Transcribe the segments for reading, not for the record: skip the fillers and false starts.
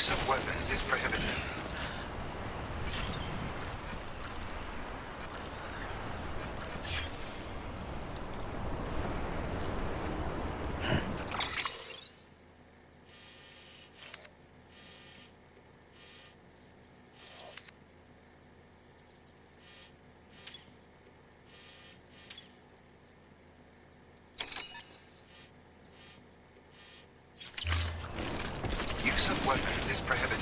Use of weapons is prohibited. Use of weapons is prohibited.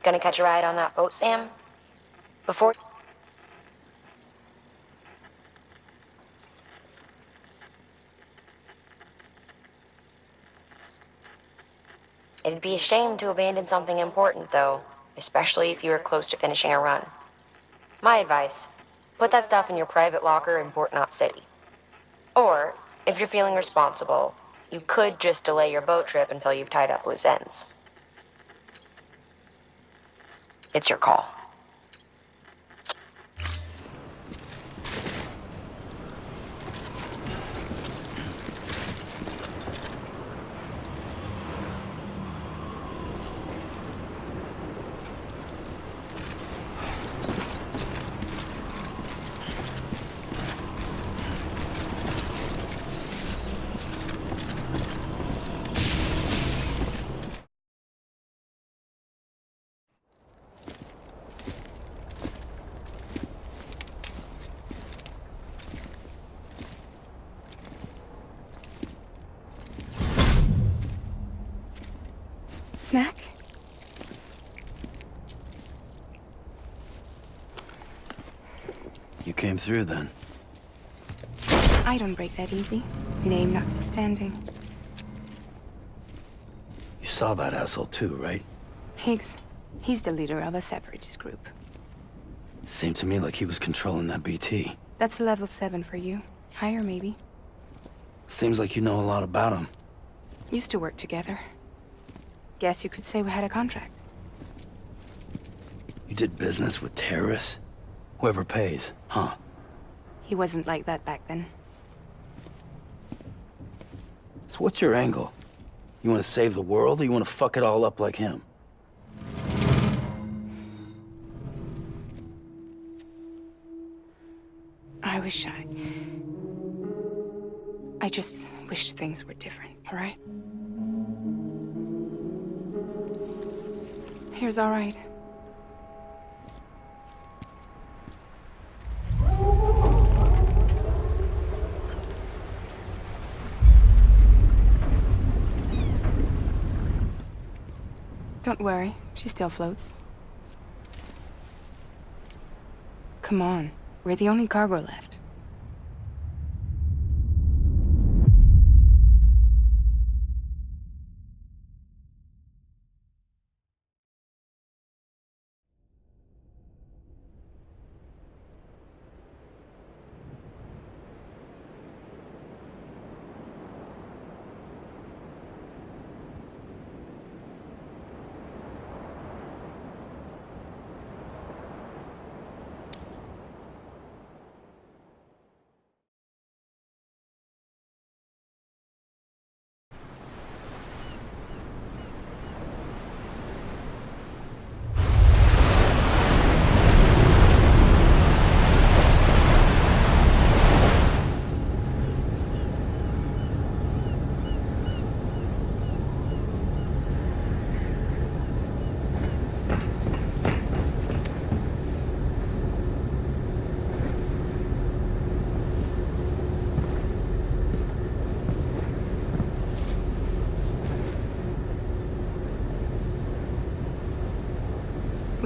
Gonna catch a ride on that boat, Sam? Before... It'd be a shame to abandon something important, though, especially if you were close to finishing a run. My advice, put that stuff in your private locker in Port Knot City. Or, if you're feeling responsible, you could just delay your boat trip until you've tied up loose ends. It's your call. Snack? You came through then. I don't break that easy. Name notwithstanding. You saw that asshole too, right? Higgs. He's the leader of a separatist group. Seemed to me like he was controlling that BT. That's level 7 for you. Higher, maybe. Seems like you know a lot about him. Used to work together. Guess you could say we had a contract. You did business with terrorists? Whoever pays, huh? He wasn't like that back then. So what's your angle? You want to save the world, or you want to fuck it all up like him? I just wish things were different, all right? Here's all right. Don't worry, she still floats. Come on, we're the only cargo left.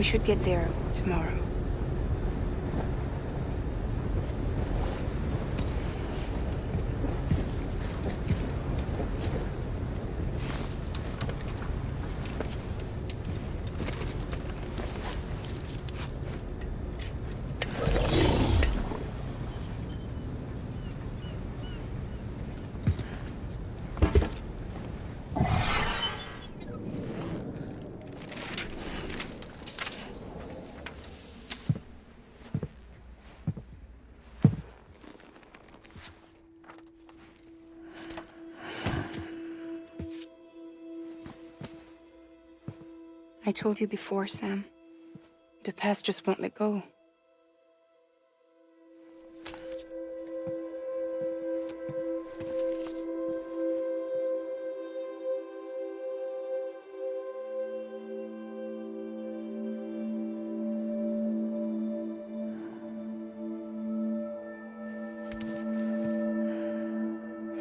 We should get there tomorrow. I told you before, Sam. The past just won't let go.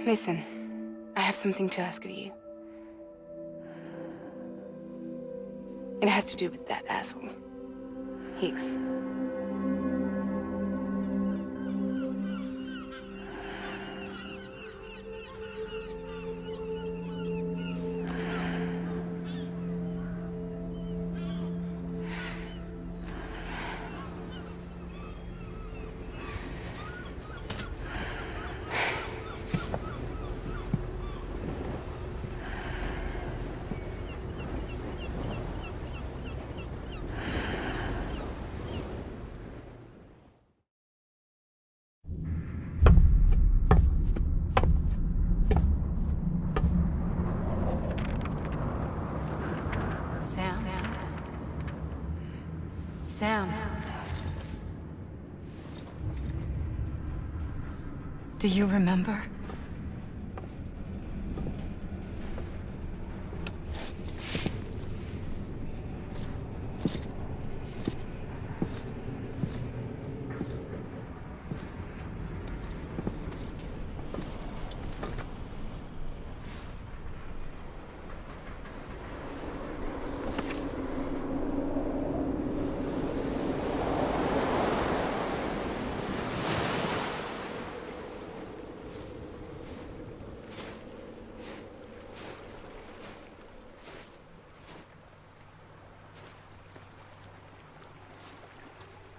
Listen, I have something to ask of you. It has to do with that asshole, Higgs. Sam. Do you remember?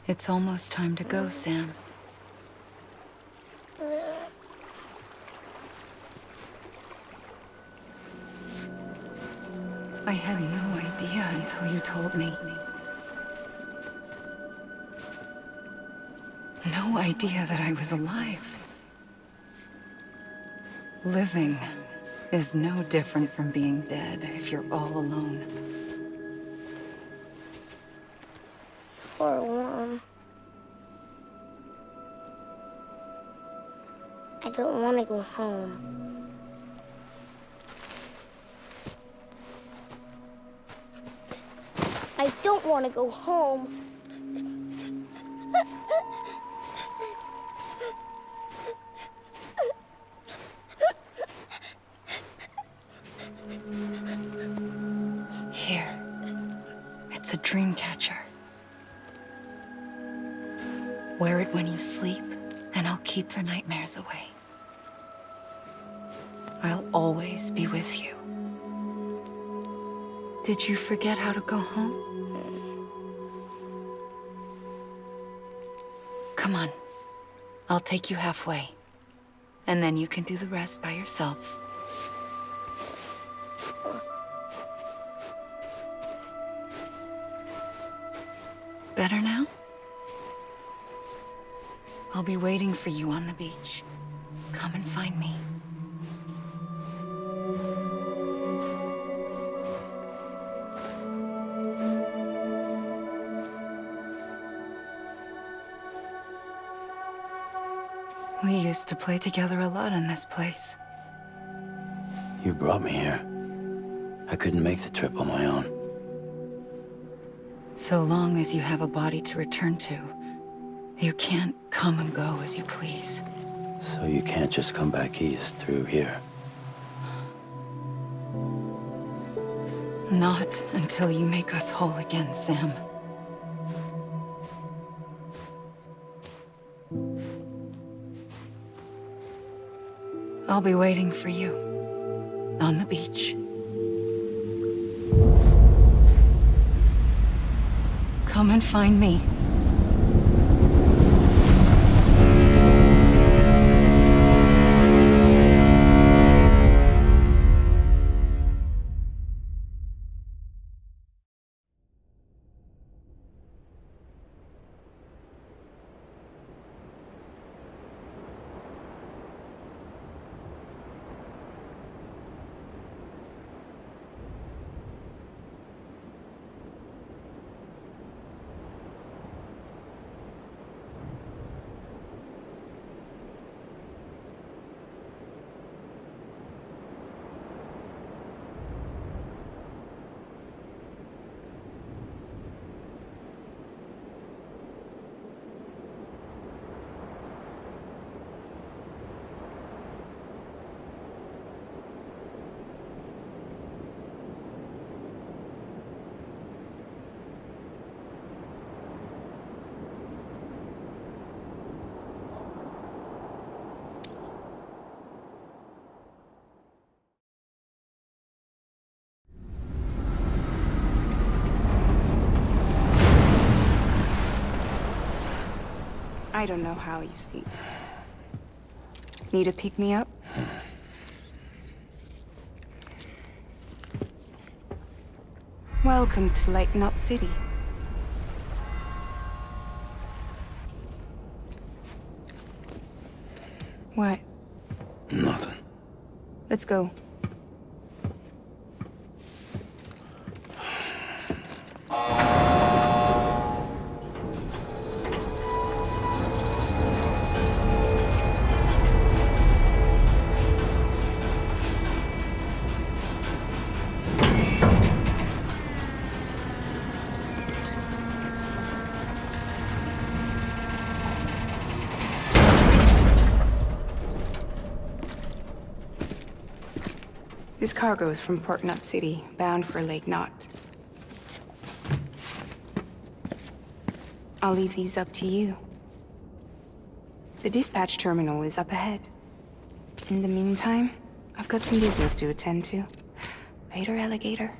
It's almost time to go, Sam. I had no idea until you told me. No idea that I was alive. Living is no different from being dead if you're all alone. Poor worm. I don't want to go home. I don't want to go home. Here. It's a dream catcher. Wear it when you sleep, and I'll keep the nightmares away. I'll always be with you. Did you forget how to go home? Come on. I'll take you halfway. And then you can do the rest by yourself. Better now? I'll be waiting for you on the beach. Come and find me. We used to play together a lot in this place. You brought me here. I couldn't make the trip on my own. So long as you have a body to return to, you can't come and go as you please. So you can't just come back east through here? Not until you make us whole again, Sam. I'll be waiting for you on the beach. Come and find me. I don't know how you sleep. Need to pick me up? Welcome to Lake Knot City. What? Nothing. Let's go. This cargo is from Port Knot City, bound for Lake Knot. I'll leave these up to you. The dispatch terminal is up ahead. In the meantime, I've got some business to attend to. Later, alligator.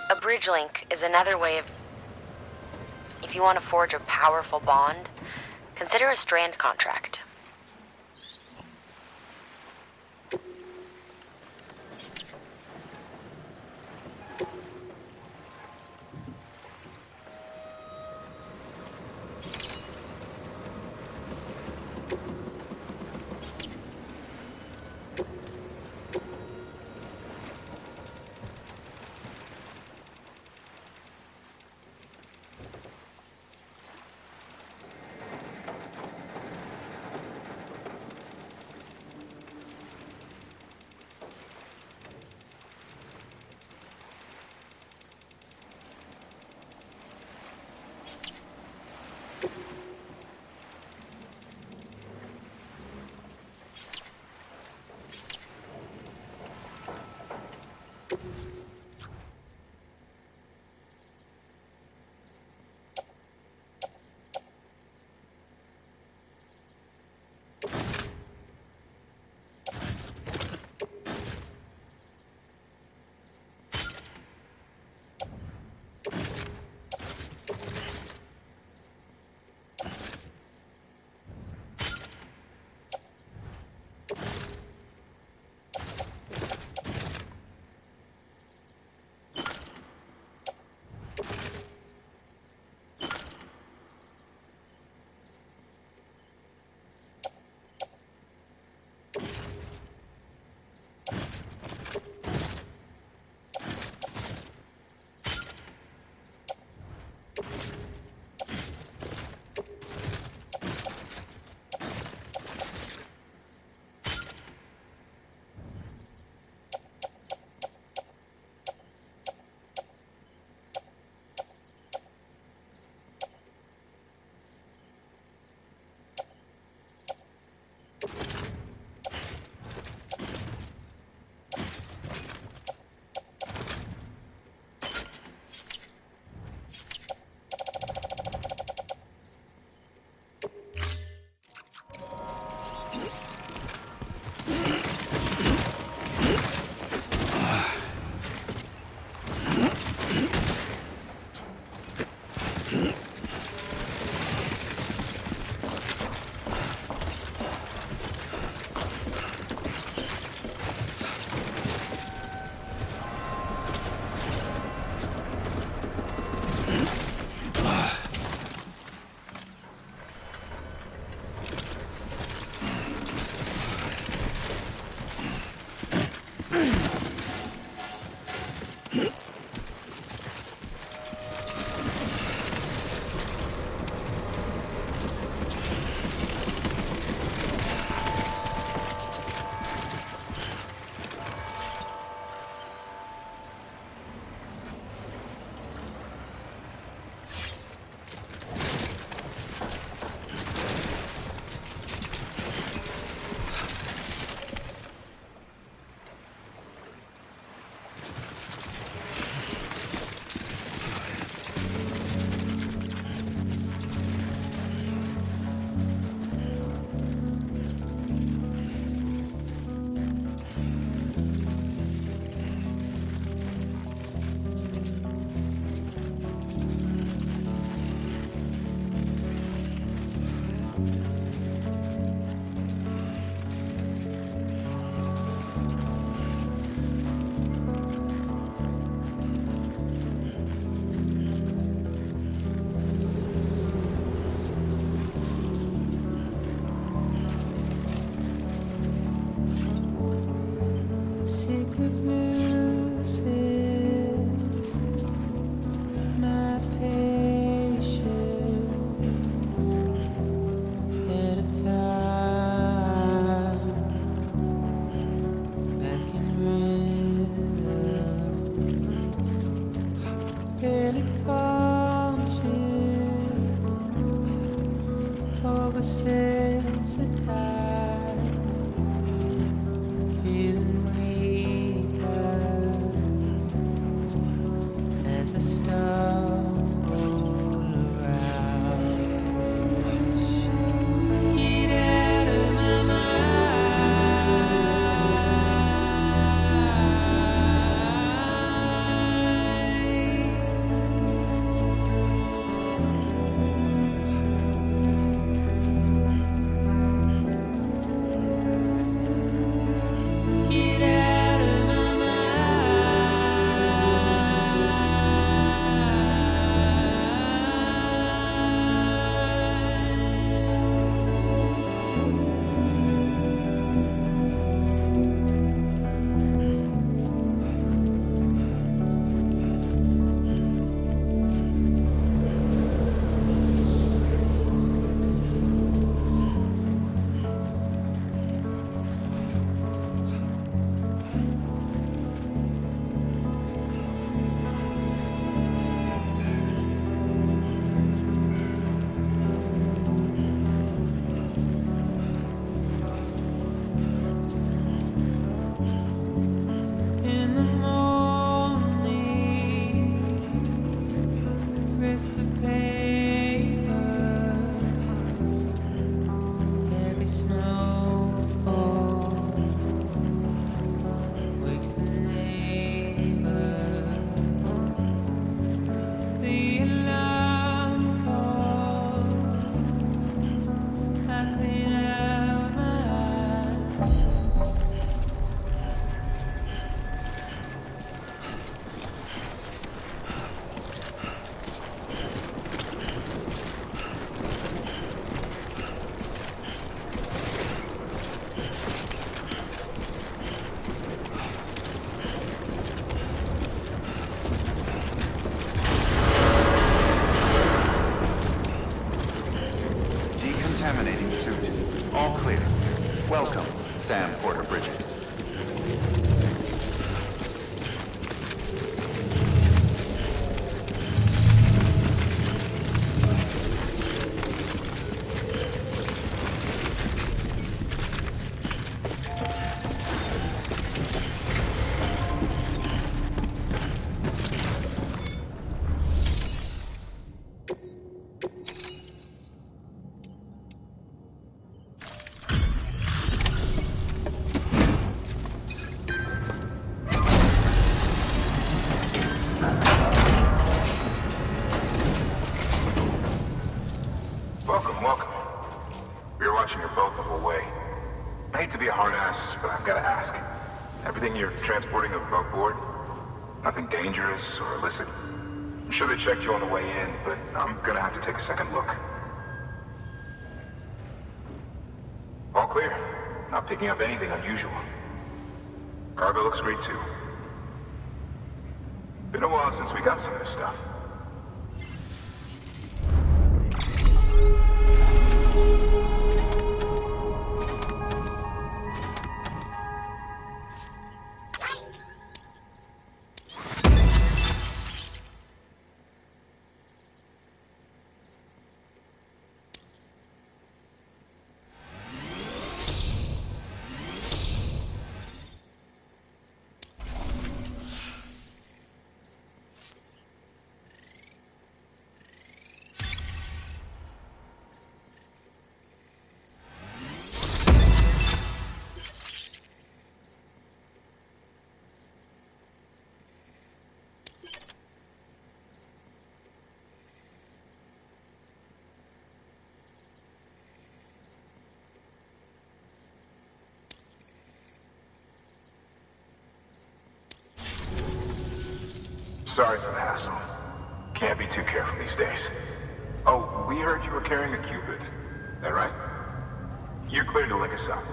A bridge link is another way of... If you want to forge a powerful bond, consider a strand contract. Decontaminating suit. All clear. Welcome, Sam Porter Bridges. Welcome. We were watching your boat the whole way. I hate to be a hard ass, but I've got to ask. Everything you're transporting above board? Nothing dangerous or illicit? I'm sure they checked you on the way in, but I'm gonna have to take a second look. All clear. Not picking up anything unusual. Cargo looks great too. Been a while since we got some of this stuff. Sorry for the hassle. Can't be too careful these days. Oh, we heard you were carrying a Cupid. Is that right? You're clear to link us up.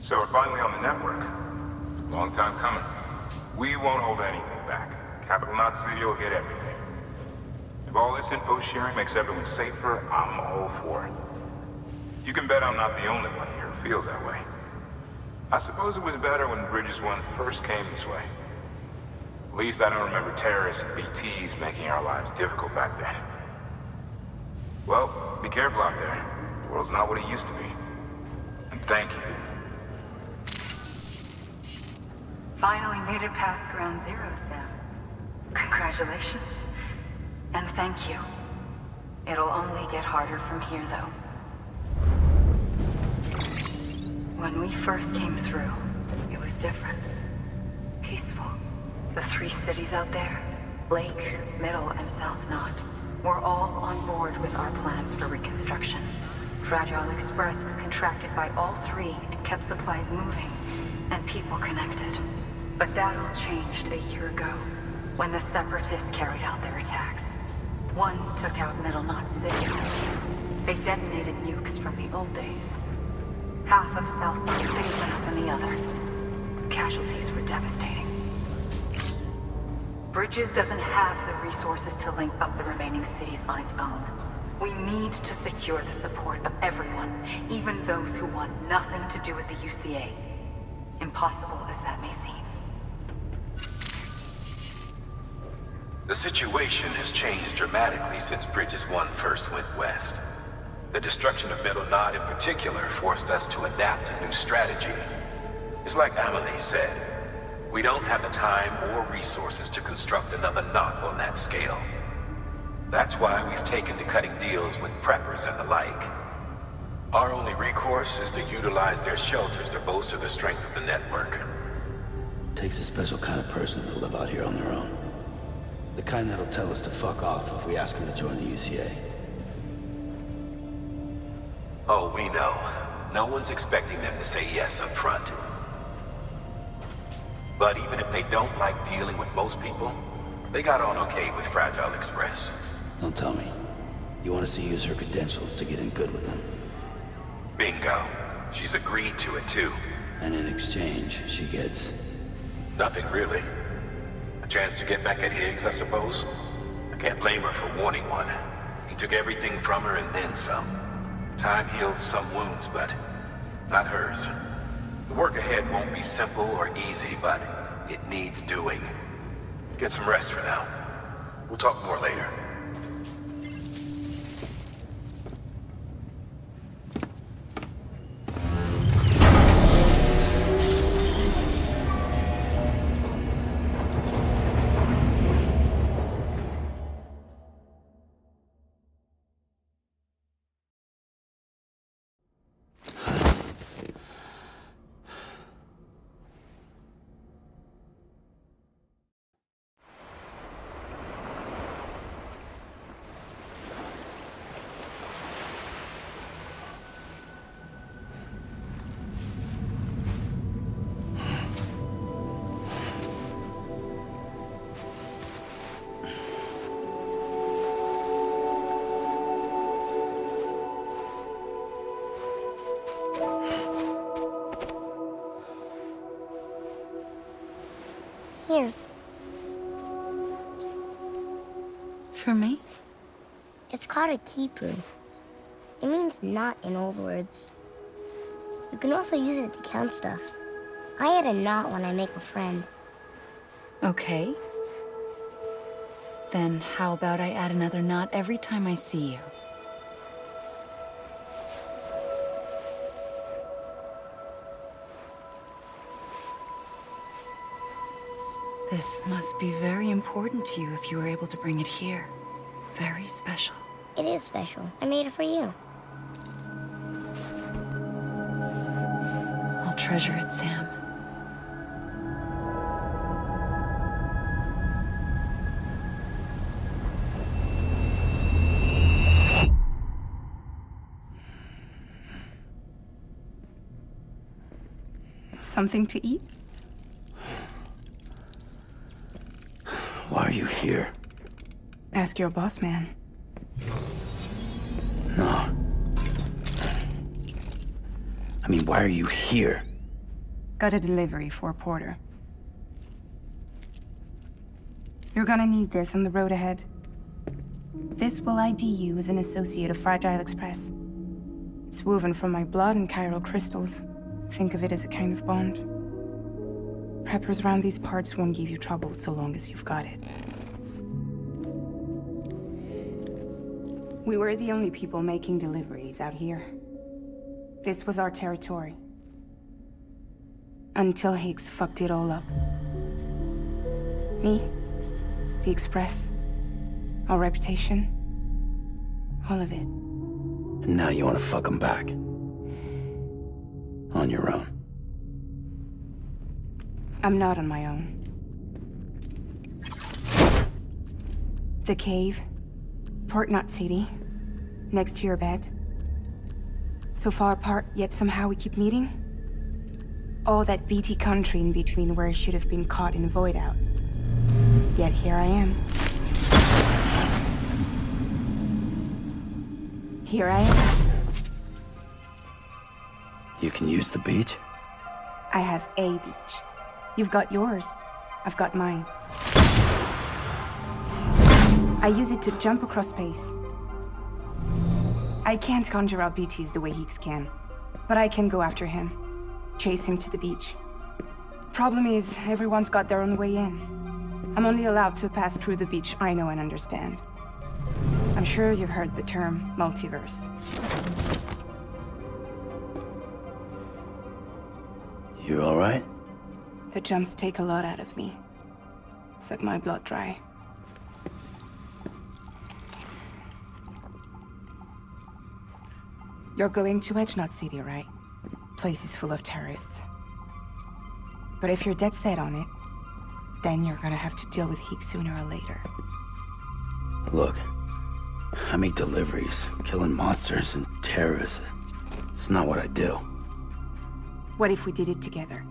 So we're finally on the network. Long time coming. We won't hold anything back. Capital Knot City will get everything. If all this info sharing makes everyone safer, I'm all for it. You can bet I'm not the only one here who feels that way. I suppose it was better when Bridges 1 first came this way. At least I don't remember terrorists and BTs making our lives difficult back then. Well, be careful out there. The world's not what it used to be. And thank you. Finally made it past ground zero, Sam. Congratulations. And thank you. It'll only get harder from here, though. When we first came through, it was different. Peaceful. The 3 cities out there, Lake, Middle, and South Knot, were all on board with our plans for reconstruction. Fragile Express was contracted by all 3 and kept supplies moving, and people connected. But that all changed a year ago, when the Separatists carried out their attacks. One took out Middle Knot City. They detonated nukes from the old days. Half of South Knot City went up in the other. Casualties were devastating. Bridges doesn't have the resources to link up the remaining cities on its own. We need to secure the support of everyone, even those who want nothing to do with the UCA. Impossible as that may seem. The situation has changed dramatically since Bridges 1 first went west. The destruction of Middle Knot in particular forced us to adapt a new strategy. It's like Amelie said, we don't have the time or resources to construct another knot on that scale. That's why we've taken to cutting deals with preppers and the like. Our only recourse is to utilize their shelters to bolster the strength of the network. Takes a special kind of person to live out here on their own. The kind that'll tell us to fuck off if we ask them to join the UCA. Oh, we know. No one's expecting them to say yes up front. But even if they don't like dealing with most people, they got on okay with Fragile Express. Don't tell me. You want us to use her credentials to get in good with them. Bingo. She's agreed to it too. And in exchange, she gets... Nothing really. A chance to get back at Higgs, I suppose. I can't blame her for wanting one. He took everything from her and then some. Time healed some wounds, but not hers. The work ahead won't be simple or easy, but it needs doing. Get some rest for now. We'll talk more later. Here. For me? It's called a keeper. It means knot in old words. You can also use it to count stuff. I add a knot when I make a friend. Okay. Then how about I add another knot every time I see you? This must be very important to you if you were able to bring it here. Very special. It is special. I made it for you. I'll treasure it, Sam. Something to eat? Why are you here? Ask your boss man. No. I mean, why are you here? Got a delivery for Porter. You're gonna need this on the road ahead. This will ID you as an associate of Fragile Express. It's woven from my blood and chiral crystals. Think of it as a kind of bond. Preppers around these parts won't give you trouble so long as you've got it. We were the only people making deliveries out here. This was our territory. Until Higgs fucked it all up. Me, the Express, our reputation, all of it. And now you want to fuck them back. On your own. I'm not on my own. The cave, Port Knot City, next to your bed. So far apart, yet somehow we keep meeting. All that BT country in between where I should have been caught in a void out. Yet here I am. Here I am. You can use the beach? I have a beach. You've got yours. I've got mine. I use it to jump across space. I can't conjure up BTs the way Heeks can, but I can go after him, chase him to the beach. Problem is, everyone's got their own way in. I'm only allowed to pass through the beach I know and understand. I'm sure you've heard the term multiverse. You all right? The jumps take a lot out of me. Suck my blood dry. You're going to Edgenut City, right? Place is full of terrorists. But if you're dead set on it, then you're gonna have to deal with Heek sooner or later. Look, I make deliveries, killing monsters and terrorists. It's not what I do. What if we did it together?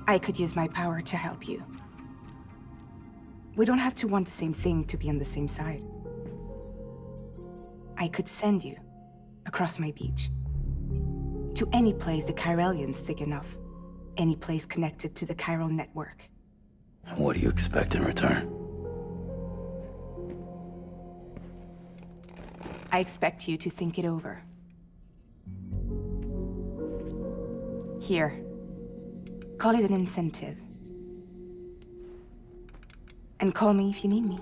I could use my power to help you. We don't have to want the same thing to be on the same side. I could send you across my beach. To any place the Chiralian's thick enough. Any place connected to the chiral network. What do you expect in return? I expect you to think it over. Here. Call it an incentive. And call me if you need me.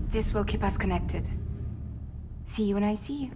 This will keep us connected. See you when I see you.